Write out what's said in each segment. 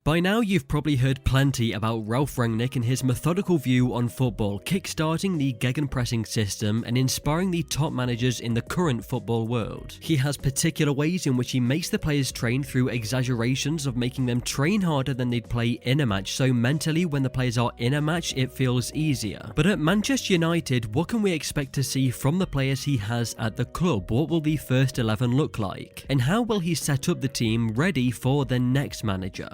By now you've probably heard plenty about Ralf Rangnick and his methodical view on football, kickstarting the gegenpressing system and inspiring the top managers in the current football world. He has particular ways in which he makes the players train through exaggerations of making them train harder than they'd play in a match, so mentally when the players are in a match it feels easier. But at Manchester United, what can we expect to see from the players he has at the club? What will the first 11 look like? And how will he set up the team ready for the next manager?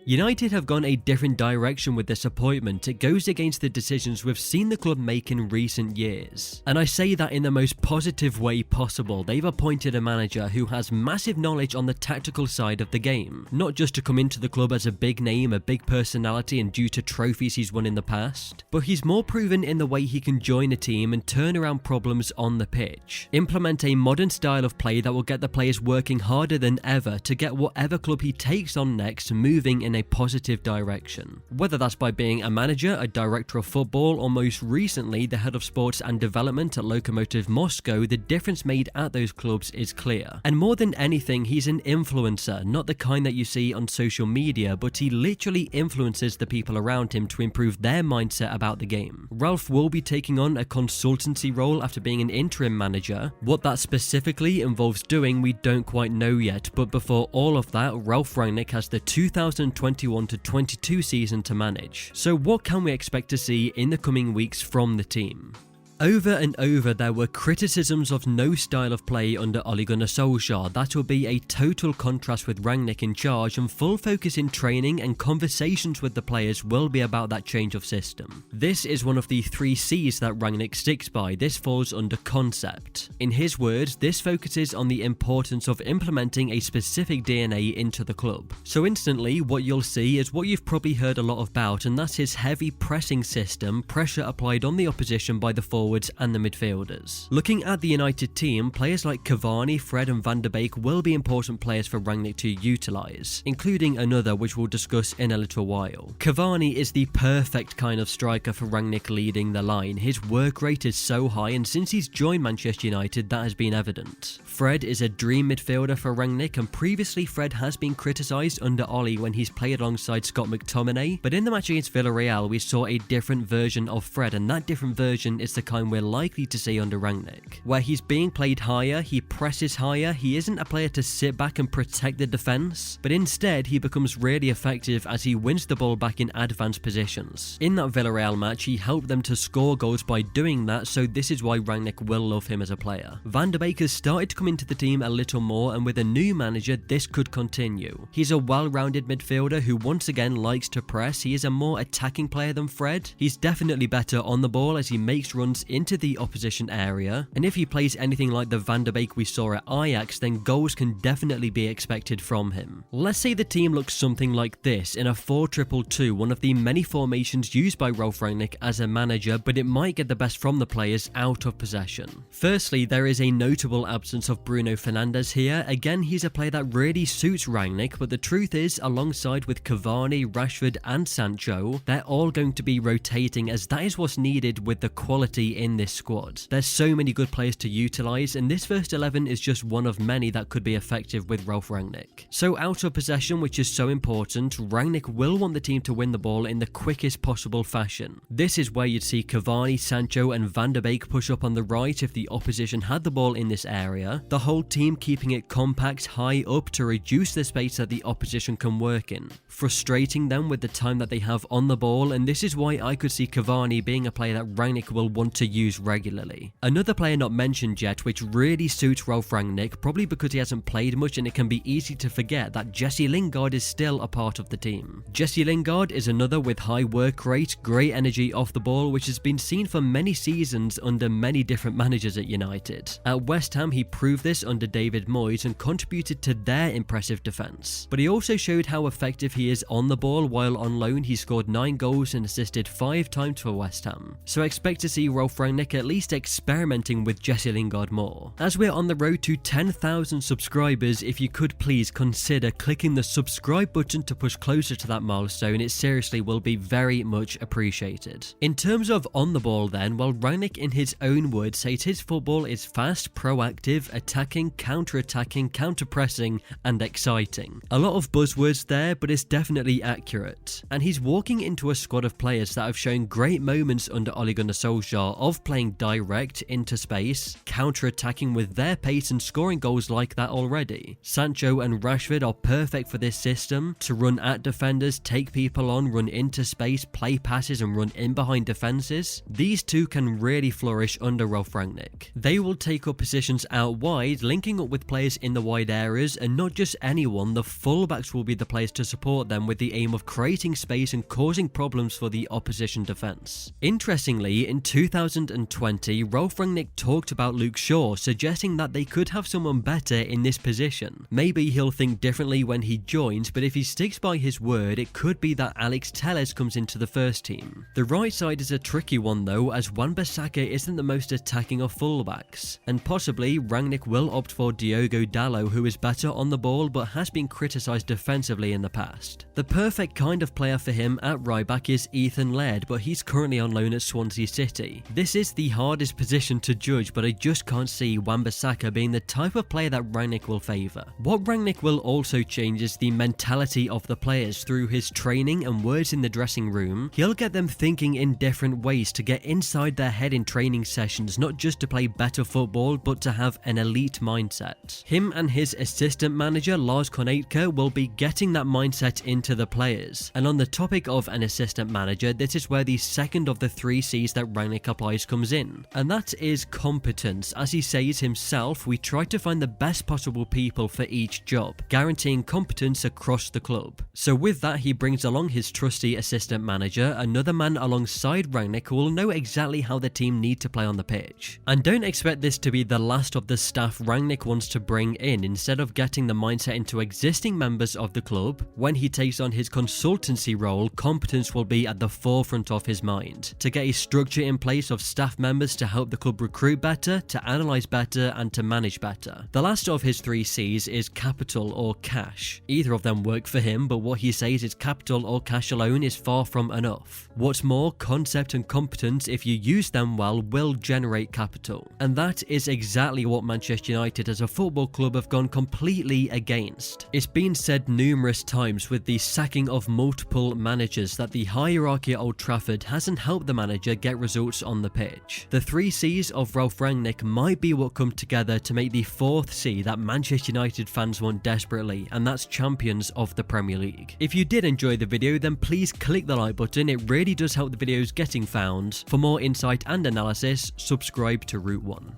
United have gone a different direction with this appointment. It goes against the decisions we've seen the club make in recent years. And I say that in the most positive way possible. They've appointed a manager who has massive knowledge on the tactical side of the game. Not just to come into the club as a big name, a big personality and due to trophies he's won in the past, but he's more proven in the way he can join a team and turn around problems on the pitch. Implement a modern style of play that will get the players working harder than ever to get whatever club he takes on next moving in a positive direction. Whether that's by being a manager, a director of football, or most recently the head of sports and development at Lokomotiv Moscow, the difference made at those clubs is clear. And more than anything, he's an influencer, not the kind that you see on social media, but he literally influences the people around him to improve their mindset about the game. Ralf will be taking on a consultancy role after being an interim manager. What that specifically involves doing, we don't quite know yet, but before all of that, Ralf Rangnick has the 2021-22 season to manage. So what can we expect to see in the coming weeks from the team? Over and over there were criticisms of no style of play under Ole Gunnar Solskjaer. That will be a total contrast with Rangnick in charge, and full focus in training and conversations with the players will be about that change of system. This is one of the 3 C's that Rangnick sticks by. This falls under concept. In his words, this focuses on the importance of implementing a specific DNA into the club. So instantly what you'll see is what you've probably heard a lot about, and that's his heavy pressing system, pressure applied on the opposition by the forwards and the midfielders. Looking at the United team, players like Cavani, Fred and Van de Beek will be important players for Rangnick to utilise, including another which we'll discuss in a little while. Cavani is the perfect kind of striker for Rangnick leading the line. His work rate is so high, and since he's joined Manchester United that has been evident. Fred is a dream midfielder for Rangnick, and previously Fred has been criticised under Ole when he's played alongside Scott McTominay, but in the match against Villarreal we saw a different version of Fred, and that different version is the kind we're likely to see under Rangnick, where he's being played higher, he presses higher, he isn't a player to sit back and protect the defence, but instead he becomes really effective as he wins the ball back in advanced positions. In that Villarreal match he helped them to score goals by doing that, so this is why Rangnick will love him as a player. Van de Beek has started to come into the team a little more, and with a new manager this could continue. He's a well-rounded midfielder who once again likes to press. He is a more attacking player than Fred. He's definitely better on the ball as he makes runs into the opposition area, and if he plays anything like the Van de Beek we saw at Ajax, then goals can definitely be expected from him. Let's say the team looks something like this in a 4-2-2, one of the many formations used by Ralf Rangnick as a manager, but it might get the best from the players out of possession. Firstly, there is a notable absence of Bruno Fernandes here. Again, he's a player that really suits Rangnick, but the truth is, alongside with Cavani, Rashford and Sancho, they're all going to be rotating, as that is what's needed with the quality in this squad. There's so many good players to utilise, and this first 11 is just one of many that could be effective with Ralf Rangnick. So out of possession, which is so important, Rangnick will want the team to win the ball in the quickest possible fashion. This is where you'd see Cavani, Sancho and Van de Beek push up on the right if the opposition had the ball in this area, the whole team keeping it compact high up to reduce the space that the opposition can work in, frustrating them with the time that they have on the ball, and this is why I could see Cavani being a player that Rangnick will want to use regularly. Another player not mentioned yet which really suits Ralf Rangnick, probably because he hasn't played much and it can be easy to forget, that Jesse Lingard is still a part of the team. Jesse Lingard is another with high work rate, great energy off the ball, which has been seen for many seasons under many different managers at United. At West Ham he proved this under David Moyes and contributed to their impressive defence, but he also showed how effective he is on the ball. While on loan he scored 9 goals and assisted 5 times for West Ham. So expect to see Ralf Ralf Rangnick at least experimenting with Jesse Lingard more. As we're on the road to 10,000 subscribers, if you could please consider clicking the subscribe button to push closer to that milestone, it seriously will be very much appreciated. In terms of on the ball then, well, Rangnick in his own words says his football is fast, proactive, attacking, counter-attacking, counter-pressing and exciting. A lot of buzzwords there, but it's definitely accurate. And he's walking into a squad of players that have shown great moments under Ole Gunnar Solskjaer of playing direct into space, counter-attacking with their pace and scoring goals like that already. Sancho and Rashford are perfect for this system, to run at defenders, take people on, run into space, play passes and run in behind defences. These two can really flourish under Ralf Rangnick. They will take up positions out wide, linking up with players in the wide areas, and not just anyone, the fullbacks will be the players to support them with the aim of creating space and causing problems for the opposition defence. Interestingly, in 2020, Ralf Rangnick talked about Luke Shaw, suggesting that they could have someone better in this position. Maybe he'll think differently when he joins, but if he sticks by his word, it could be that Alex Telles comes into the first team. The right side is a tricky one though, as Wan-Bissaka isn't the most attacking of fullbacks, and possibly Rangnick will opt for Diogo Dalot, who is better on the ball but has been criticised defensively in the past. The perfect kind of player for him at right back is Ethan Laird, but he's currently on loan at Swansea City. This is the hardest position to judge, but I just can't see Wan-Bissaka being the type of player that Rangnick will favour. What Rangnick will also change is the mentality of the players through his training and words in the dressing room. He'll get them thinking in different ways to get inside their head in training sessions, not just to play better football, but to have an elite mindset. Him and his assistant manager Lars Kornetke will be getting that mindset into the players. And on the topic of an assistant manager, this is where the second of the 3 C's that Rangnick applies comes in, and that is competence. As he says himself, we try to find the best possible people for each job, guaranteeing competence across the club. So with that, he brings along his trusty assistant manager, another man alongside Rangnick who will know exactly how the team need to play on the pitch. And don't expect this to be the last of the staff Rangnick wants to bring in. Instead of getting the mindset into existing members of the club, when he takes on his consultancy role, competence will be at the forefront of his mind, to get a structure in place of staff members to help the club recruit better, to analyse better and to manage better. The last of his 3 C's is capital or cash. Either of them work for him, but what he says is capital or cash alone is far from enough. What's more, concept and competence, if you use them well, will generate capital. And that is exactly what Manchester United as a football club have gone completely against. It's been said numerous times with the sacking of multiple managers that the hierarchy at Old Trafford hasn't helped the manager get results on the pitch. The 3 C's of Ralf Rangnick might be what come together to make the 4th C that Manchester United fans want desperately, and that's champions of the Premier League. If you did enjoy the video, then please click the like button. It really does help the videos getting found. For more insight and analysis, subscribe to Route 1.